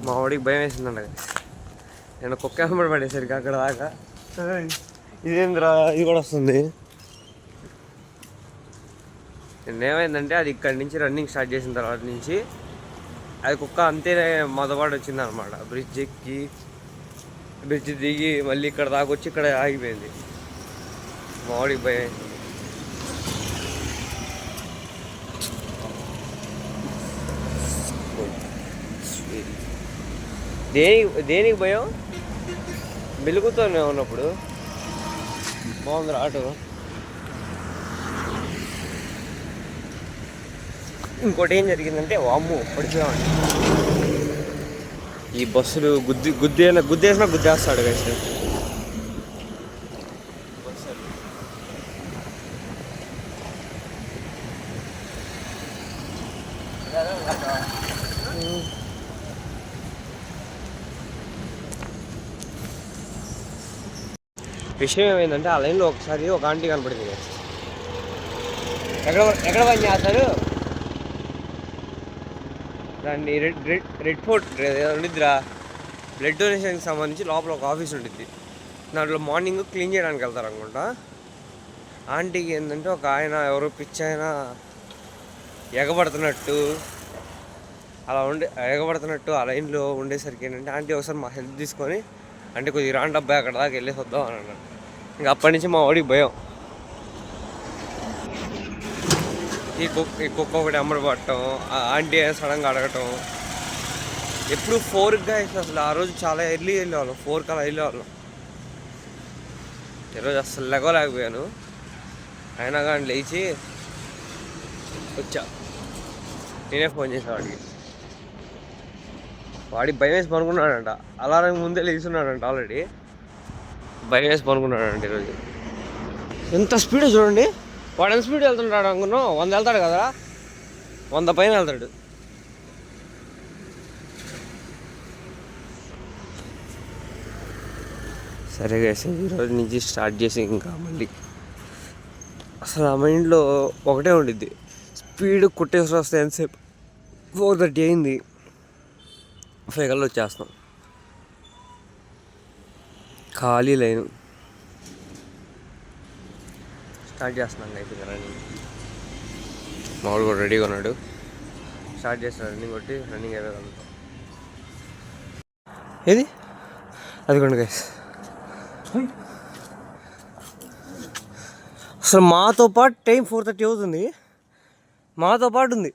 మా వాడికి భయం వేసిందండి. నేను కుక్క వెంబడి పడేసరికి అక్కడ దాకా ఇదేంద్రా ఇది కూడా వస్తుంది. ఏమైందంటే అది ఇక్కడి నుంచి రన్నింగ్ స్టార్ట్ చేసిన తర్వాత నుంచి అది కుక్క అంతే మొదపాటు వచ్చింది అనమాట. బ్రిడ్జ్ ఎక్కి బ్రిడ్జ్ దిగి మళ్ళీ ఇక్కడ దాకా వచ్చి ఇక్కడ ఆగిపోయింది. మా వాడికి భయం. దేనికి భయం? మెలుగుతూనే ఉన్నప్పుడు బాగుంది ఆటో. ఇంకోటి ఏం జరిగిందంటే వామ్ము పడిపోయామండి. ఈ బస్సులు గుద్దేసినా గుద్దేస్తాడు కదా. విషయం ఏమైందంటే ఆ లైన్లో ఒకసారి ఒక ఆంటీ కనపడింది. ఎక్కడ పని చేస్తారు దాన్ని రెడ్ ఫోర్ట్ ఉండిద్దిరా. బ్లడ్ డొనేషన్కి సంబంధించి లోపల ఒక ఆఫీస్ ఉంటుంది. దాంట్లో మార్నింగ్ క్లీన్ చేయడానికి వెళ్తారు అనుకుంటా. ఆంటీకి ఏంటంటే ఒక ఆయన ఎవరో పిచ్చి ఆయన ఎగబడుతున్నట్టు ఆ లైన్లో ఉండేసరికి ఏంటంటే ఆంటీ ఒకసారి మా హెల్ప్ తీసుకొని అంటే కొద్దిగా రాండి అబ్బాయి అక్కడ దాకా వెళ్ళేసి వద్దాం అని అన్నాడు. ఇంకా అప్పటి నుంచి మా వాడికి భయం. ఈ కుక్క ఒకటి అమ్మడి పట్టడం, ఆంటీ సడన్గా అడగటం. ఎప్పుడు 4గా అసలు ఆ రోజు చాలా ఎర్లీ వెళ్ళేవాళ్ళం, 4కి అలా వెళ్ళేవాళ్ళం. ఈరోజు అసలు లెగలేకపోయాను. అయినా కానీ లేచి వచ్చా. నేనే ఫోన్ చేసా వాడికి భయం వేసి పనుకున్నాడంట. అలారం ముందే లేచున్నాడంట. ఆల్రెడీ భయం వేసి పనుకున్నాడంట ఈరోజు. ఎంత స్పీడ్ చూడండి. వాడు ఎంత స్పీడ్ వెళ్తుంటాడు అనుకున్నాం. 100 వెళ్తాడు కదా, 100 పైన వెళ్తాడు. సరే వేసి ఈరోజు నుంచి స్టార్ట్ చేసి ఇంకా మళ్ళీ అసలు ఆ మైండ్లో ఒకటే ఉండిద్ది, స్పీడ్ కొట్టేసి వస్తే ఎంతసేపు 4:30 అయింది. 5 కల్లా వచ్చేస్తాం. ఖాళీ లైను స్టార్ట్ చేస్తున్నాను. అయితే రన్నింగ్ మామూలు కూడా రెడీగా ఉన్నాడు. స్టార్ట్ చేస్తున్నాడు రన్నింగ్ కొట్టి రన్నింగ్ అయిపోతాం. ఏది అదిగోండి గైస్. అసలు మాతో పాటు టైం 4:30 అవుతుంది. మాతో పాటు ఉంది,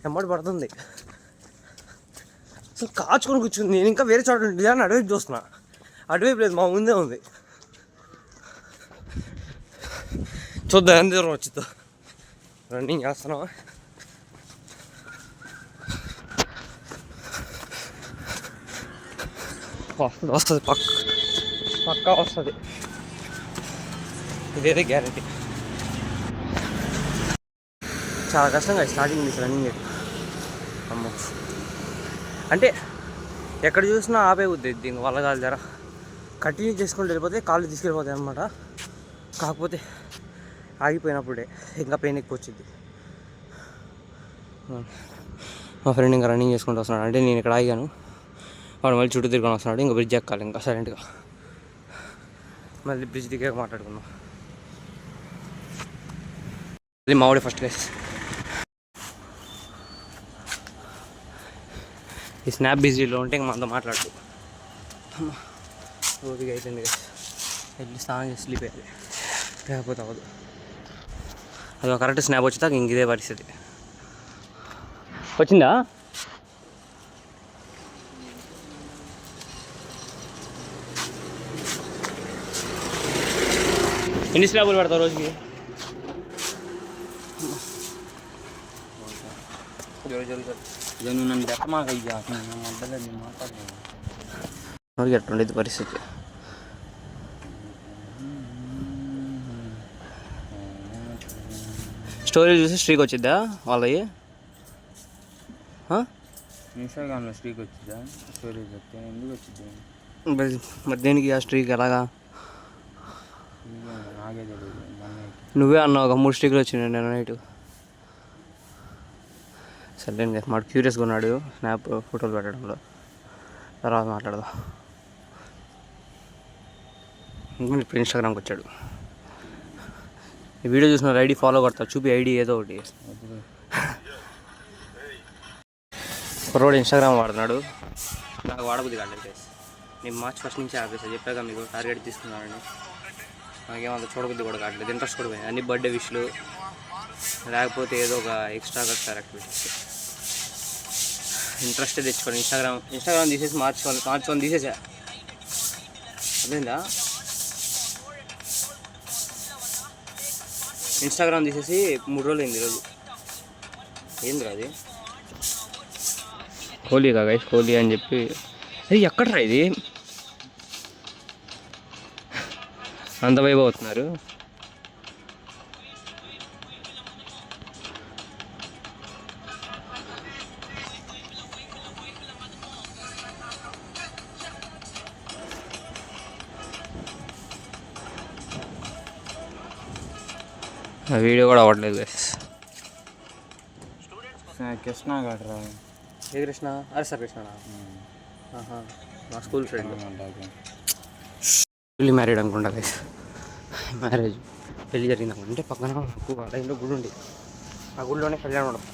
ఎమ్మడి పడుతుంది. అసలు కాచుకొని కూర్చుంది. నేను ఇంకా వేరే చోట ఉంటుంది అని అటువైపు చూస్తున్నా. అటువైపు లేదు, మా ముందే ఉంది. చూద్దాం ఎంత దూరం వచ్చిందో. రన్నింగ్ చేస్తున్నావా? వస్తుంది, పక్కా వస్తుంది. ఇదేదే గ్యారంటీ. చాలా కష్టంగా స్టార్టింగ్ నుంచి రన్నింగ్. అమ్మో, అంటే ఎక్కడ చూసినా ఆపే ఉద్దేది దీని వల్ల కాదు. జర కంటిన్యూ చేసుకుంటూ వెళ్ళిపోతే కాళ్ళు తీసుకెళ్ళిపోతాయి అన్నమాట. కాకపోతే ఆగిపోయినప్పుడే ఇంకా పెయిన్ ఎక్కువ వచ్చింది. మా ఫ్రెండ్ ఇంకా రన్నింగ్ చేసుకుంటూ వస్తున్నాడు. అంటే నేను ఇక్కడ ఆగాను, వాడు మళ్ళీ చుట్టూ తిరుగుని వస్తున్నాడు. ఇంకా బ్రిడ్జ్ ఎక్కాలి ఇంకా సైలెంట్గా. మళ్ళీ బ్రిడ్జ్ దిగాక మాట్లాడుకుందాం. అది మావాడి ఫస్ట్ గైస్. ఈ స్నాప్ బిజీలో ఉంటే ఇంక మనతో మాట్లాడు. ఓపిక అయిపోయింది గైస్. వెళ్ళి స్నానం చేసి స్లీప్ అయ్యాలి, లేకపోతే అవ్వదు. అది ఒక కరెక్ట్ స్నాప్ వచ్చేదాక ఇంక ఇదే పరిస్థితి. వచ్చిందా? ఎన్ని స్లాబులు పడతావు రోజుకి? నన్ను పెట్టమాక ఎట్టుండేది పరిస్థితి. స్టోరీ చూసి స్ట్రీక్ వచ్చిద్దా వాళ్ళవి? ఇన్స్టాగ్రామ్లో స్ట్రీక్ వచ్చిద్దా? స్టోరీ చెప్తే ఎందుకు వచ్చిద్ది మరి దేనికి ఆ స్ట్రీక్? ఎలాగా? నాకే తెలియదు. నువ్వే అన్నావు ఒక 3 స్ట్రీక్లు వచ్చినాయి నేను నైట్. సర్లేండి మాకు క్యూరియస్గా ఉన్నాడు స్నాప్ ఫోటోలు పెట్టడంలో. తర్వాత మాట్లాడదాం. ఇప్పుడు ఇన్స్టాగ్రామ్కి వచ్చాడు. ఈ వీడియో చూసిన ఐడి ఫాలో కొడతా, చూపి ఐడి ఏదో ఒకటి. కుర్రోడు ఇన్స్టాగ్రామ్ వాడుతున్నాడు, నాకు వాడబుద్ది కాదు. నేను మార్చ్ ఫస్ట్ నుంచి ఆపేసా, చెప్పాక మీకు టార్గెట్ తీసుకున్నానని. నాకేమంత చూడబుద్ది కూడా కావట్లేదు, ఇంట్రెస్ట్ కూడా పోయింది. అన్ని బర్త్డే విష్లు, లేకపోతే ఏదో ఒక ఎక్స్ట్రా కట్టారు యాక్టివిటీస్. ఇంట్రెస్టే తెచ్చుకోండి. ఇన్స్టాగ్రామ్ తీసేసి మార్చ్ వన్ తీసేసా. అదేందా ఇన్స్టాగ్రామ్ తీసేసి 3 రోజులు అయింది. ఈరోజు ఏంది అది కోహ్లీ గైస్, కోహ్లీ అని చెప్పి. అది ఎక్కడరా ఇది అంత వైబ్ అవుతున్నారు? ఆ వీడియో కూడా అవ్వట్లేదు గైస్. కృష్ణ గట్రా. ఏ కృష్ణ? అరే సార్ కృష్ణ మా స్కూల్ ఫ్రెండ్. ఫుల్లీ మ్యారీడ్ అనుకుంటా గైస్. మ్యారేజ్ పెళ్ళి జరిగింది అనుకుంటే పక్కన నాకు ఆ టైంలో గుడి ఉంది, ఆ గుడిలోనే కళ్యాణం ఉండదు.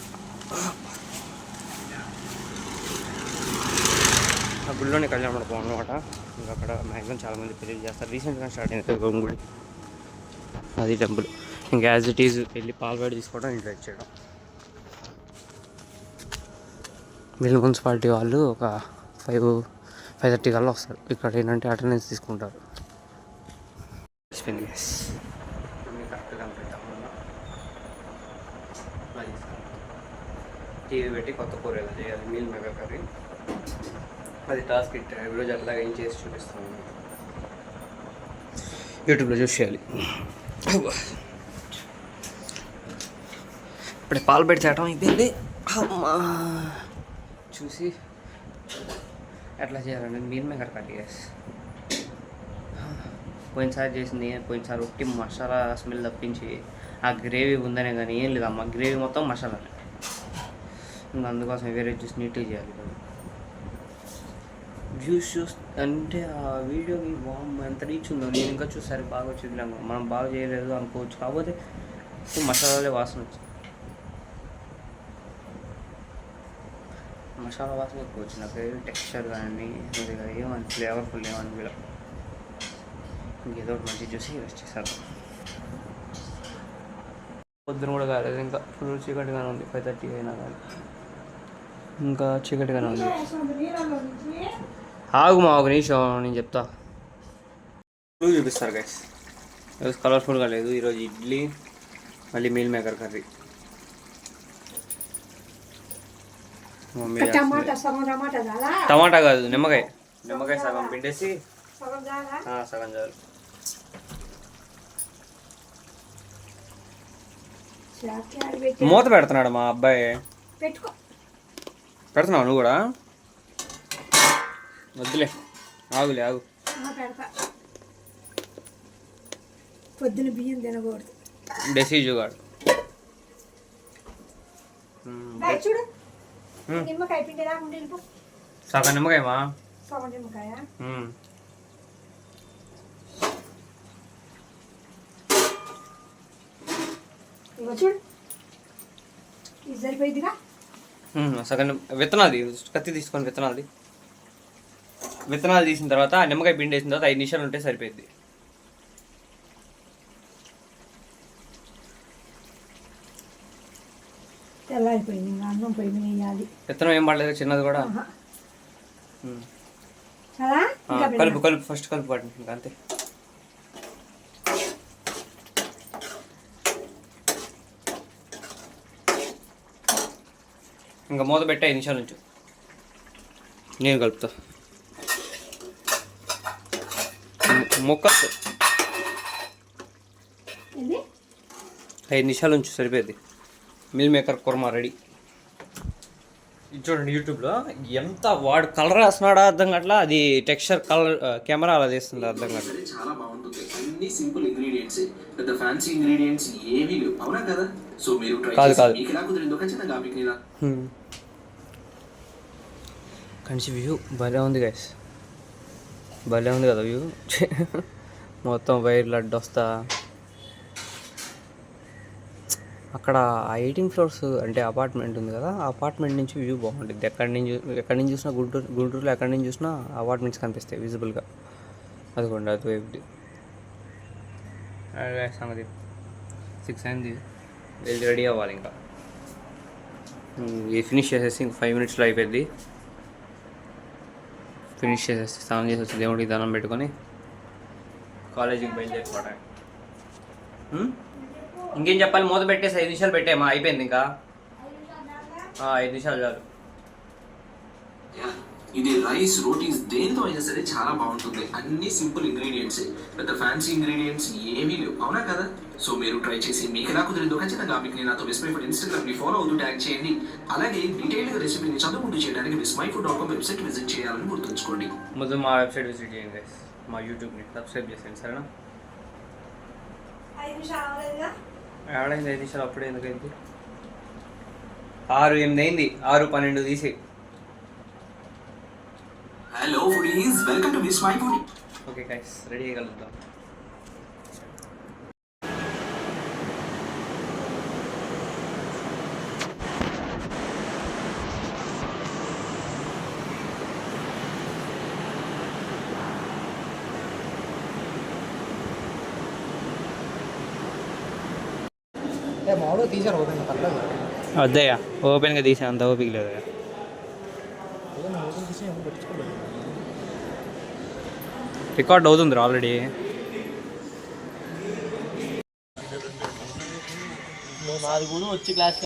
ఆ గుడిలోనే కళ్యాణం మండపం అనమాట. ఇంకా అక్కడ మ్యాక్సిమం చాలామంది పెళ్ళి చేస్తారు. రీసెంట్గా స్టార్ట్ అయింది గుడి, అది టెంపుల్. ఇంకా యాజ్ ఇట్ ఈజ్ వెళ్ళి పాల్వాడి తీసుకోవడం, ఇంట్లో ఇచ్చేయడం. వీళ్ళ మున్సిపాలిటీ వాళ్ళు ఒక 5:30 కల్లా వస్తారు. ఇక్కడ ఏంటంటే అటెండెన్స్ తీసుకుంటారు. టీవీ పెట్టి కొత్త కూర ఎలా చేయాలి, మీల్ మేకర్ కర్రీ, అది టాస్క్ ఇట్టారు. ఈరోజు అట్లాగా ఏం చేసి చూపిస్తాను, యూట్యూబ్లో చూసి చేయాలి. ఇప్పుడే పాలు పెట్టి చేయటం అయిపోయింది. అమ్మా చూసి ఎట్లా చేయాలండి మీల్ మేకర్ కర్రీ. పోయినసారి చేసింది, పోయినసారి ఒట్టి మసాలా స్మెల్ తప్పించి ఆ గ్రేవీ ఉందనే కానీ ఏం లేదమ్మా, గ్రేవీ మొత్తం మసాలానే. ఇంకా అందుకోసం వేరే జ్యూస్ నీట్గా చేయాలి. జ్యూస్ అంటే ఆ వీడియోకి ఎంత రీచ్ ఉందో, నేను ఇంకా చూసారి బాగా వచ్చింది. మనం బాగా చేయలేదు అనుకోవచ్చు, కాకపోతే మసాలాలే వాసన వచ్చింది. మసాలా వాసన ఎక్కువ వచ్చింది. నాకు టెక్స్చర్ కానీ ఏమని ఫ్లేవర్ఫుల్ ఏమని వీళ్ళ ఇంకేదో ఒకటి మంచి చూసి వచ్చేసారు. పొద్దున కూడా కాలేదు, ఇంకా ఫుల్ చీకటిగానే ఉంది. 5:30 అయినా కానీ ఇంకా చీకటిగానే ఉంది. ఆగు మా ఒక నిమిషం, నేను చెప్తా. చూపిస్తారు గైస్. ఈరోజు కలర్ఫుల్గా లేదు. ఈరోజు ఇడ్లీ, మళ్ళీ మీల్ మేకర్ కర్రీ. టమాటా కాదు, నిమ్మకాయ సగం పిండేసి సగం చాలు. మూత పెడుతున్నాడు మా అబ్బాయి. పెడుతున్నావు నువ్వు కూడా? వద్దులే, ఆగు. పొద్దున బియ్యం తినకూడదు. డెసిజుగాడు చూడు, నిమ్మకాయ పిండిలా ఉండి సగం నిమ్మకాయమా? సగం నిమ్మకాయ ఇగో చూడు, ఇది సరిపోయిద్దిగా. సగం విత్తనాలు కత్తి తీసుకొని విత్తనాలు తీసిన తర్వాత నిమ్మకాయ పిండి వేసిన తర్వాత 5 నిమిషాలు ఉంటే సరిపోయింది. తెల్లారిపోయింది, ఇంకా అన్నం పొయ్యి మీద వేయాలి. విత్తనం ఏం పడలేదు, చిన్నది కూడా. కలుపు ఫస్ట్ కలుపు పడండి, ఇంకా అంతే. ఇంకా మూత పెట్టి 5 నిమిషాల నుంచి నేను కలుపుతా. ముక్కలు 5 నిమిషాల నుంచి సరిపోయింది. Meal maker kurma ready. ఇది చూడండి యూట్యూబ్లో ఎంత వాడు కలర్ వేస్తున్నాడో అర్థం కావట్లా. అది టెక్స్చర్ కలర్ కెమెరా అలా తీస్తుంది అర్థం కావట్లేదు. చాలా బాగుంటుంది. అన్ని సింపుల్ ఇంగ్రీడియంట్స్, పెద్ద ఫ్యాన్సీ ఇంగ్రీడియంట్స్ ఏమీ లేవు, అవునా కదా? సో మీరు ట్రై చేసి మీకు ఎలా కుదిరిందో ఖచ్చితంగా మీకు అక్కడి నుంచి వ్యూ భలే ఉంది గైస్, భలే ఉంది కదా వ్యూ. మొత్తం వైర్లు అడ్డొస్తా అక్కడ 18 ఫ్లోర్స్ అంటే అపార్ట్మెంట్ ఉంది కదా, ఆ అపార్ట్మెంట్ నుంచి వ్యూ బాగుంటుంది. ఎక్కడి నుంచి చూసినా గుంటూరులో ఎక్కడి నుంచి చూసినా అపార్ట్మెంట్స్ కనిపిస్తాయి విజిబుల్గా. అదిగోండి అది వైపు సంగతి 6 అయింది, వెళ్ళి రెడీ అవ్వాలి. ఇంకా ఇది ఫినిష్ చేసేసి ఇంక 5 minutesలో అయిపోయింది. ఫినిష్ చేసేసి స్నానం చేసి వచ్చి దేవుడికి దండం పెట్టుకొని కాలేజీకి బయలుదేరిపోవడం. ఇంకేం చెప్పాలి, మూత పెట్టేసి 5 నిమిషాలు పెట్టేమా, అయిపోయింది. ఇంకా 5 నిమిషాలు చాలు. ఇది రైస్ రోటీస్ దేంతో అయినా సరే చాలా బాగుంటుంది. అన్ని సింపుల్ ఇంగ్రీడియంట్స్, పెద్ద ఫ్యాన్సీ ఇంగ్రీడియంట్స్ ఏమీ లేవు, అవునా కదా? సో మీరు ట్రై చేసి మీకు ఎలా కుదిరిందో ఖచ్చితంగా మీకు నేను నాతో విస్మై ఫుడ్ ఇన్స్టాగ్రామ్ని ఫాలో అవుతూ ట్యాగ్ చేయండి. అలాగే డీటెయిల్గా రెసిపీని చదువుకుంటూ చేయడానికి vismyfood.com వెబ్సైట్ విజిట్ చేయాలని గుర్తుంచుకోండి. ముందు మా వెబ్సైట్ విజిట్ చేయండి గైస్, మా యూట్యూబ్ని సబ్స్క్రైబ్ చేసేయండి, సరేనా? 5 నిమిషాలు అవ్వలేదుగా? ఏడైంది 5 నిమిషాలు, అప్పుడే ఎందుకైంది? 6:08 అయింది, 6:12 తీసి. Hello foodies, welcome to Vismai food. Okay guys, ready అయ్యగలుగుతాం. మామూలుగా తీసాను ఓపెన్ పర్లేదు. వద్దయ్యా, ఓపెన్గా తీసా, అంత ఓపిక లేదు. ఓపెన్ తీసి పెట్టుకోలేదు. రికార్డ్ అవుతుంది ఆల్రెడీ. నాది కూడా వచ్చి క్లాస్